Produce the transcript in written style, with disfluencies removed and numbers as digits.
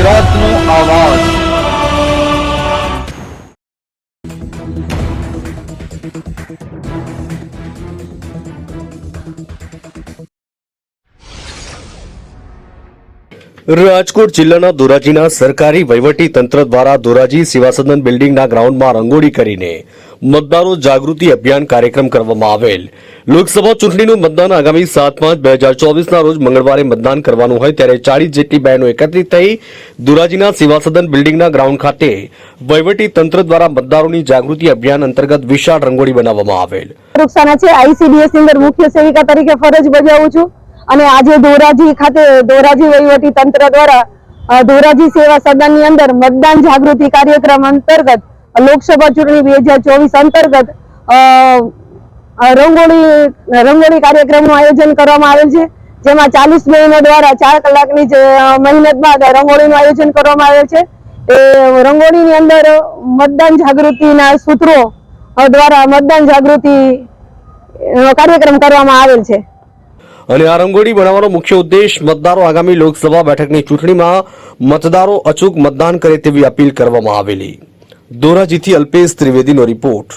ગુજરાતનો આવાજ। રાજકોટ જિલ્લાના ધોરાજીના સરકારી વહીવટી તંત્ર દ્વારા ધોરાજી સેવા સદન બિલ્ડિંગના ગ્રાઉન્ડમાં રંગોળી કરીને મતદારો જાગૃતિ અભિયાન કાર્યક્રમ કરવામાં આવેલ। લોકસભા ચૂંટણીનું મતદાન આગામી 7/5/2024ના રોજ મંગળવારે મતદાન કરવાનું હોય ત્યારે 40 જેટલી બહેનો એકત્રિત થઈ ધોરાજીના સેવા સદન બિલ્ડિંગના ગ્રાઉન્ડ ખાતે વહીવટી તંત્ર દ્વારા મતદારોની જાગૃતિ અભિયાન અંતર્ગત વિશાળ રંગોળી બનાવવામાં આવેલ। ICDS ની અંદર મુખ્ય સેવિકા તરીકે ફરજ બજાવું છું અને આજે ધોરાજી ખાતે ધોરાજી વહીવટી તંત્ર દ્વારા ધોરાજી સેવા સદનની અંદર મતદાન જાગૃતિ કાર્યક્રમ અંતર્ગત લોકસભા ચૂંટણી 2024 અંતર્ગત રંગોળી કાર્યક્રમનું આયોજન કરવામાં આવેલ છે, જેમાં 40 બહેનો દ્વારા 4 કલાકની મહેનત બાદ રંગોળીનું આયોજન કરવામાં આવેલ છે। એ રંગોળીની અંદર મતદાન જાગૃતિના સૂત્રો દ્વારા મતદાન જાગૃતિ કાર્યક્રમ કરવામાં આવેલ છે અને આ રંગોળી બનાવવાનો મુખ્ય ઉદ્દેશ મતદારો આગામી લોકસભા બેઠકની ચૂંટણીમાં મતદારો અચૂક મતદાન કરે તેવી અપીલ કરવામાં આવેલી। ધોરાજીથી અલ્પેશ ત્રિવેદીનો રિપોર્ટ।